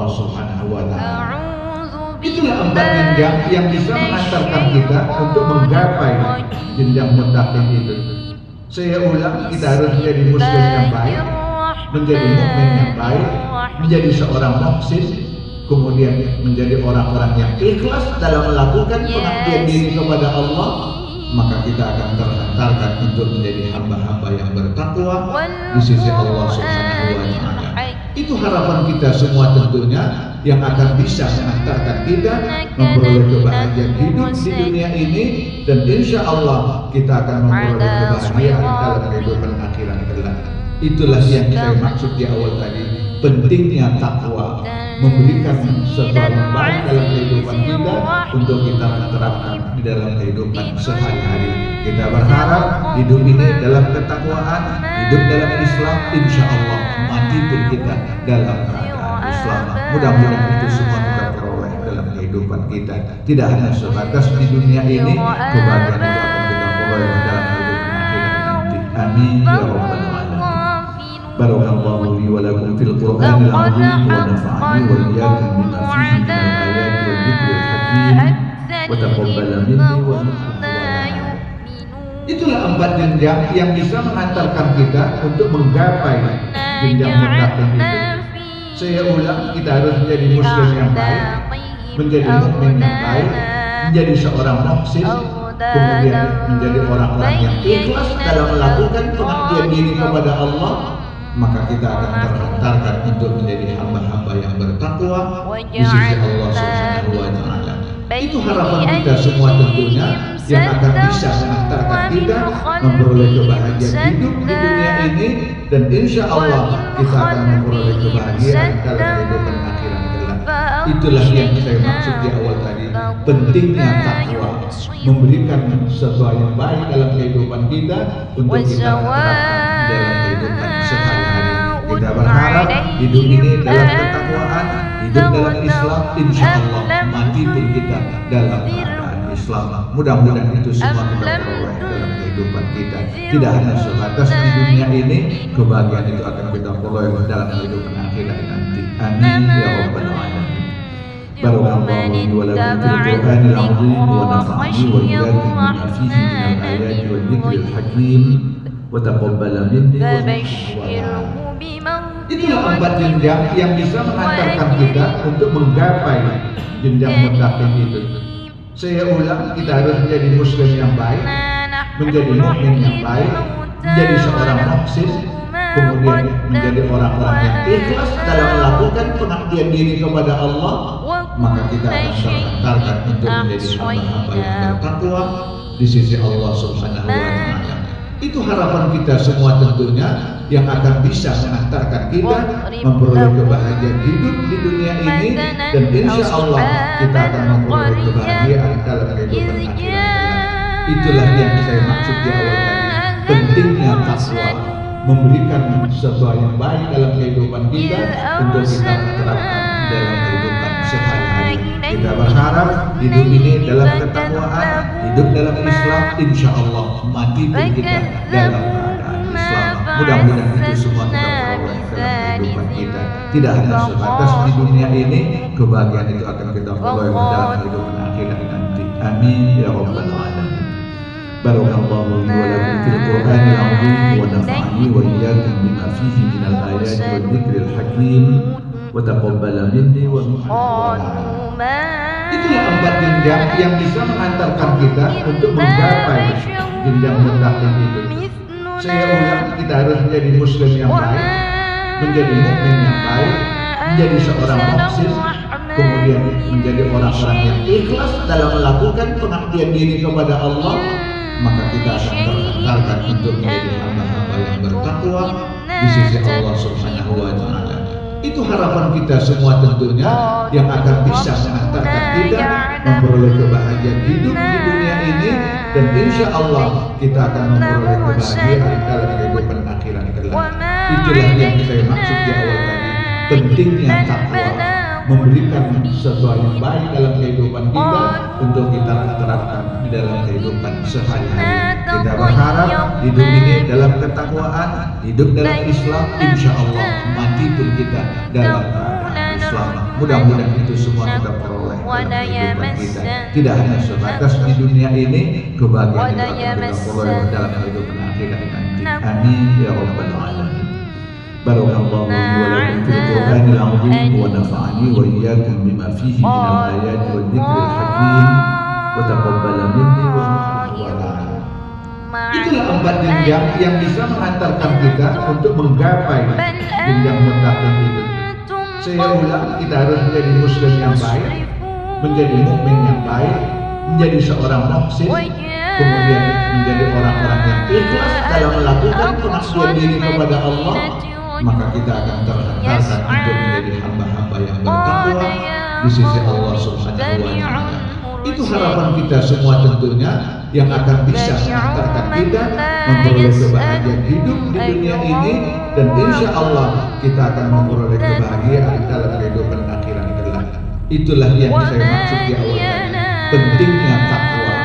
Allah Subhanahu wa Ta'ala. Itulah empat jenjang yang bisa mengantarkan kita untuk menggapai jenjang muttaqin itu. Saya ulang, kita harus menjadi muslim yang baik, menjadi mukmin yang baik, menjadi seorang muhsin, kemudian menjadi orang-orang yang ikhlas dalam melakukan pengabdian diri kepada Allah, maka kita akan terhantarkan untuk menjadi hamba-hamba yang bertakwa di sisi Allah Subhanahu wa Ta'ala. Itu harapan kita semua tentunya, yang akan bisa mengantarkan kita memperoleh kebahagiaan hidup di dunia ini, dan insya Allah kita akan memperoleh kebahagiaan dalam kehidupan akhirat kelak. Itulah yang saya maksud di awal tadi, pentingnya takwa, memberikan sesuatu yang baik dalam kehidupan kita untuk kita terapkan di dalam kehidupan sehari-hari. Kita berharap hidup ini dalam ketakwaan, hidup dalam Islam, insya Allah mati pun kita dalam keadaan Islam. Mudah-mudahan itu semua kita peroleh dalam kehidupan kita, tidak hanya sebatas di dunia ini, kebahagiaan itu akan kita peroleh dalam kehidupan akhirat nanti. Amin ya rabbal alamin. Barakallahu li wa lakum fil Qur'anil azim wa nafa'ani wa iyyakum bima fihi minal ayati wal dzikril hakim wa taqabbala minni wa minkum. Itulah empat jenjang yang bisa mengantarkan kita untuk menggapai jenjang muttaqin itu. Saya ulang, kita harus menjadi muslim yang baik, menjadi mukmin yang baik, menjadi seorang muhsin, kemudian menjadi orang-orang yang ikhlas dalam melakukan pengabdian diri kepada Allah, maka kita akan terhantarkan untuk menjadi hamba-hamba yang bertakwa di sisi Allah Subhanahu wa Ta'ala. Itu harapan kita semua tentunya, yang akan bisa mengantarkan kita memperoleh kebahagiaan hidup di dunia ini, dan insya Allah kita akan memperoleh kebahagiaan dalam kehidupan akhirat kelak. Itulah yang saya maksud di awal tadi, pentingnya takwa, memberikan sesuatu yang baik dalam kehidupan kita untuk kita terapkan di dalam kehidupan sehari-hari. Kita berharap hidup ini dalam ketakwaan, hidup dalam Islam, insya Allah mati pun kita dalam keadaan Islam. Mudah-mudahan itu semua kita peroleh dalam kehidupan kita, tidak hanya sebatas di dunia ini, kebahagiaan itu akan kita peroleh dalam kehidupan akhirat nanti. Amin ya rabbal alamin. Barakallahu li wa lakum fil Qur'anil azim wa nafa'ani wa iyyakum bima fihi minal ayati wal dzikril hakim wa taqabbala minni wa minkum. Itulah empat jenjang yang bisa mengantarkan kita untuk menggapai jenjang muttaqin itu. Saya ulang, kita harus menjadi muslim yang baik, menjadi mukmin yang baik, menjadi seorang muhsin, kemudian menjadi orang-orang yang ikhlas dalam melakukan pengabdian diri kepada Allah, maka kita akan terhantarkan untuk menjadi hamba-hamba yang bertakwa di sisi Allah Subhanahu wa Ta'ala. Itu harapan kita semua tentunya, yang akan bisa mengantarkan kita memperoleh kebahagiaan hidup di dunia ini, dan insya Allah kita akan memperoleh kebahagiaan dalam kehidupan akhirat. Itulah yang saya maksud di awal tadi, pentingnya takwa, memberikan sesuatu yang baik dalam kehidupan kita untuk kita terapkan di dalam kehidupan sehari-hari. Kita berharap hidup ini dalam ketakwaan, hidup dalam Islam, insya Allah mati pun kita dalam keadaan Islam. Mudah-mudahan itu semua kita peroleh dalam kehidupan kita, tidak hanya sebatas di dunia ini, kebahagiaan itu akan kita peroleh dalam kehidupan akhirat nanti. Amin ya rabbal alamin. Barakallahu li wa lakum fil Qur'anil azim wa nafa'ani wa iyyakum bima fihi minal ayati wal dzikril hakim wa taqabbala minni wa minkum. Itulah empat jenjang yang bisa mengantarkan kita untuk menggapai jenjang muttaqin itu. Saya ulang, kita harus menjadi muslim yang baik, menjadi mukmin yang baik, menjadi seorang muhsin, kemudian menjadi orang-orang yang ikhlas dalam melakukan pengabdian diri kepada Allah, maka kita akan terhantarkan untuk menjadi hamba-hamba yang bertakwa di sisi Allah Subhanahu wa Ta'ala. Itu harapan kita semua tentunya, yang akan bisa mengantarkan kita memperoleh kebahagiaan hidup di dunia ini, dan insya Allah kita akan memperoleh kebahagiaan dalam kehidupan akhirat kelak. Itulah yang saya maksud di awal tadi, pentingnya takwa, memberikan sesuatu yang baik dalam kehidupan kita untuk kita terapkan di dalam kehidupan sehari-hari. Kita berharap hidup ini dalam ketakwaan, hidup dalam Islam, insya Allah mati pun kita dalam keadaan Islam. Mudah-mudahan itu semua kita peroleh dalam kehidupan kita. Tidak hanya sebatas di dunia ini, kebahagiaan itu akan kita peroleh dalam kehidupan akhirat nanti. Amin ya rabbal alamin. Barakallahu li wa lakum fil Qur'anil azim wa nafa'ani wa iyyakum bima fihi minal ayati wal dzikril hakim wa taqabbala minni wa minkum. Itulah 4 jenjang yang bisa mengantarkan kita untuk menggapai jenjang mutakin itu. Saya ulang, kita harus menjadi muslim yang baik, menjadi mukmin yang baik, menjadi seorang muhsin, kemudian menjadi orang-orang yang ikhlas dalam melakukan pengabdian diri kepada Allah, maka kita akan terhantarkan untuk menjadi hamba-hamba yang bertakwa di sisi Allah Subhanahu wa Ta'ala. Itu harapan kita semua tentunya, yang akan bisa mengantarkan kita memperoleh kebahagiaan hidup di dunia ini, dan insya Allah kita akan memperoleh kebahagiaan dalam kehidupan akhirat kelak. Itulah yang saya maksud di awal tadi, pentingnya takwa,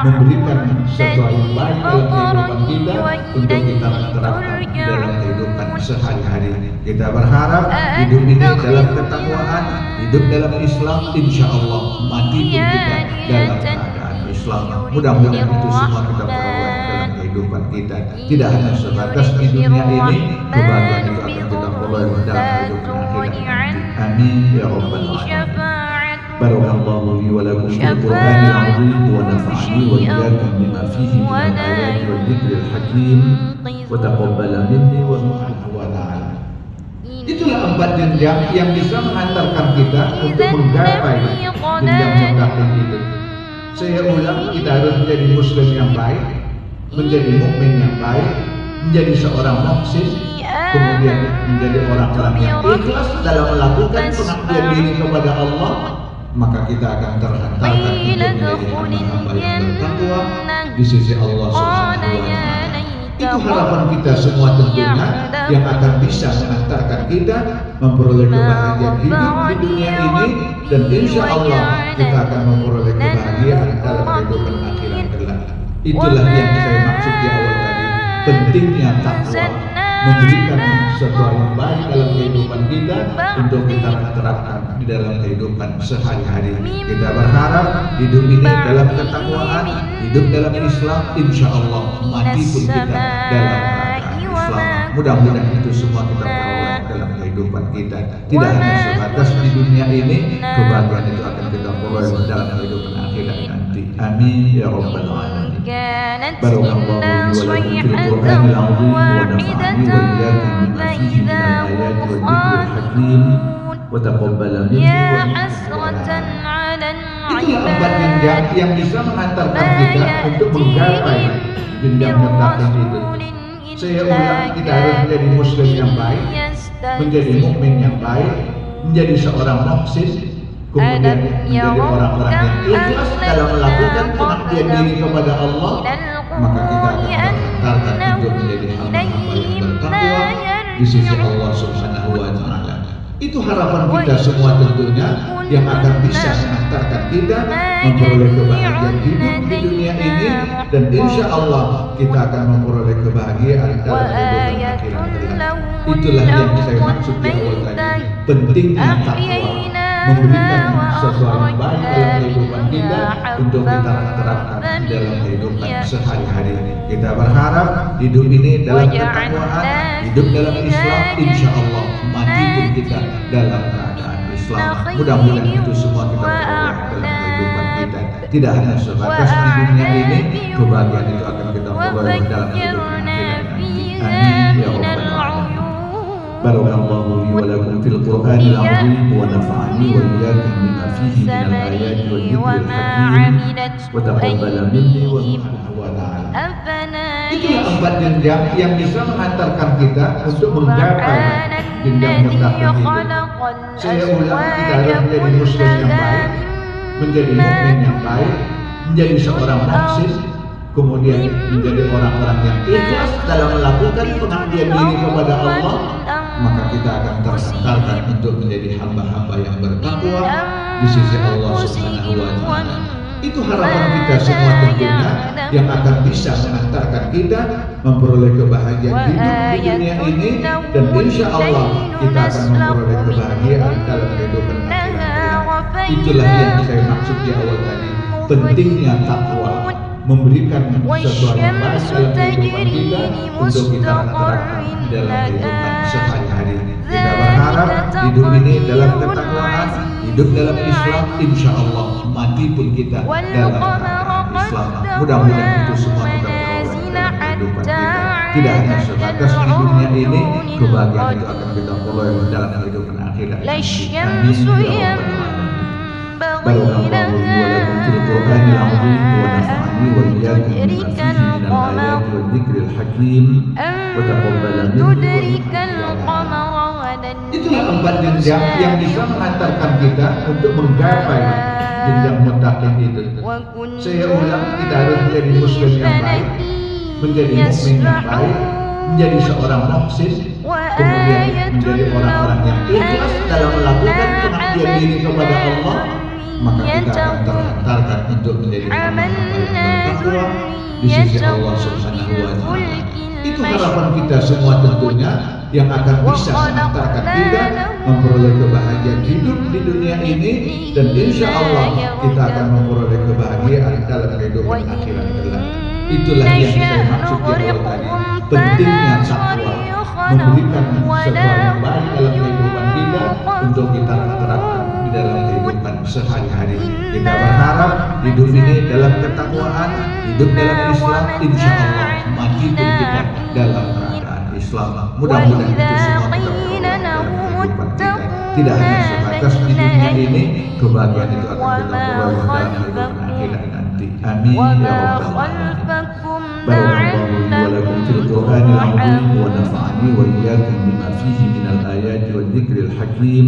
memberikan sesuatu yang baik dalam kehidupan kita untuk kita terapkan dalam kehidupan sehari-hari. Kita berharap hidup ini dalam ketakwaan, hidup dalam Islam, insya Allah mati pun kita dalam keadaan Islam. Mudah-mudahan itu semua kita peroleh dalam kehidupan kita. Tidak hanya sebatas di dunia ini, kebahagiaan itu akan kita peroleh dalam kehidupan akhirat nanti. Amin ya rabbal alamin. Barakallahu li wa lakum fil Qur'anil azim wa nafa'ani wa iyyakum bima fihi minal ayati wal dzikril hakim wa taqabbala minni wa minkum wa ta'ala. Itulah 4 jenjang yang bisa mengantarkan kita untuk menggapai jenjang mutakin itu. Saya ulang, kita harus menjadi muslim yang baik, menjadi mukmin yang baik, menjadi seorang muhsin, kemudian menjadi orang-orang yang ikhlas dalam melakukan pengabdian diri kepada Allah, maka kita akan terhantarkan untuk menjadi hamba-hamba yang bertakwa di sisi Allah Subhanahu wa Ta'ala. Itu harapan kita semua tentunya, yang akan bisa mengantarkan kita memperoleh kebahagiaan hidup di dunia ini, dan insya Allah kita akan memperoleh kebahagiaan dalam kehidupan akhirat kelak. Itulah yang saya maksud di awal tadi, pentingnya takwa, memberikan sesuatu yang baik dalam kehidupan kita untuk kita terapkan di dalam kehidupan sehari-hari. Kita berharap hidup ini dalam ketakwaan, hidup dalam Islam, insya Allah mati pun kita dalam keadaan Islam. Mudah-mudahan itu semua kita peroleh dalam kehidupan kita. Tidak hanya sebatas di dunia ini, kebahagiaan itu akan kita peroleh dalam kehidupan akhirat nanti. Amin ya rabbal alamin. Barakallahu li wa lakum fil Qur'anil azim wa nafa'ani wa iyyakum bima fihi minal ayati wal dzikril hakim wa taqabbala minni wa minkum. Itulah 4 jenjang yang bisa mengantarkan kita untuk menggapai jenjang mutakin itu. Saya ulang, kita harus menjadi muslim yang baik, menjadi mukmin yang baik, menjadi seorang muhsin, kemudian menjadi orang-orang yang ikhlas dalam melakukan pengabdian diri kepada Allah, maka kita akan terhantarkan untuk menjadi hamba-hamba yang bertakwa di sisi Allah Subhanahu wa Ta'ala. Itu harapan kita semua tentunya, yang akan bisa mengantarkan kita memperoleh kebahagiaan hidup di dunia ini, dan insya Allah kita akan memperoleh kebahagiaan dalam kehidupan akhirat kelak. Itulah yang saya maksud di awal tadi, pentingnya takwa, memberikan sesuatu yang baik dalam kehidupan kita untuk kita terapkan di dalam kehidupan sehari-hari. Kita berharap hidup ini dalam ketakwaan, hidup dalam Islam, insya Allah mati pun kita dalam keadaan Islam. Mudah-mudahan itu semua kita peroleh dalam kehidupan kita. Tidak hanya sebatas di dunia ini, kebahagiaan itu akan kita peroleh dalam kehidupan akhirat nanti. Amin ya rabbal alamin. Barakallahu li wa lakum fil Qur'anil azim wa nafa'ani wa iyyakum bima fihi minal ayati wal dzikril hakim wa taqabbala minni wa minkum wa ta'ala. Itulah 4 jenjang yang bisa mengantarkan kita untuk menggapai jenjang mutakin itu. Saya ulang, kita harus menjadi muslim yang baik, menjadi mukmin yang baik, menjadi seorang muhsin, kemudian menjadi orang-orang yang ikhlas dalam melakukan pengabdian diri kepada Allah, maka kita akan terhantarkan untuk menjadi hamba-hamba yang bertakwa di sisi Allah Subhanahu wa Ta'ala. Itu harapan kita semua tentunya, yang akan bisa mengantarkan kita memperoleh kebahagiaan hidup di dunia ini, dan insya Allah kita akan memperoleh kebahagiaan dalam kehidupan akhirat. Itulah yang saya maksud di awal tadi, pentingnya takwa, memberikan sesuatu yang baik dalam kehidupan kita untuk kita terapkan dalam kehidupan sehari-hari. Kita berharap hidup ini dalam ketakwaan, hidup dalam Islam, insya Allah mati pun kita dalam keadaan Islam. Mudah-mudahan itu semua kita peroleh dalam kehidupan kita. Tidak hanya sebatas di dunia ini, kebahagiaan itu akan kita peroleh dalam kehidupan akhirat. Amin ya rabbal alamin. Barakallahu li wa lakum fil Qur'anil azim wa nafa'ani wa iyyakum bima fihi minal ayati wadh dzikril hakim wa taqabbal minni wa minkum. Itulah 4 jenjang yang bisa mengantarkan kita untuk menggapai jenjang muttaqin itu. Saya ulang, kita harus menjadi muslim yang baik, menjadi mukmin yang baik, menjadi seorang muhsin, kemudian menjadi orang-orang yang ikhlas dalam melakukan pengabdian diri kepada Allah, maka kita akan terhantarkan untuk menjadi hamba-hamba yang bertakwa di sisi Allah Subhanahu wa Ta'ala. Itu harapan kita semua tentunya, yang akan bisa mengantarkan kita memperoleh kebahagiaan hidup di dunia ini, dan insya Allah kita akan memperoleh kebahagiaan dalam kehidupan akhirat kelak. Itulah yang saya maksud di awal tadi, pentingnya takwa, memberikan sesuatu yang baik dalam kehidupan kita untuk kita terapkan di dalam kehidupan sehari-hari. Kita berharap hidup ini dalam ketakwaan, hidup dalam Islam, insya Allah mati pun kita dalam keadaan Islam. Mudah-mudahan itu semua kita peroleh dalam kehidupan kita. Tidak hanya sebatas di dunia ini, kebahagiaan itu akan kita peroleh dalam kehidupan akhirat nanti. Amin ya rabbal alamin. Barakallahu li wa lakum fil Qur'anil azim wa nafa'ani wa iyyakum bima fihi minal ayati wadh dzikril hakim.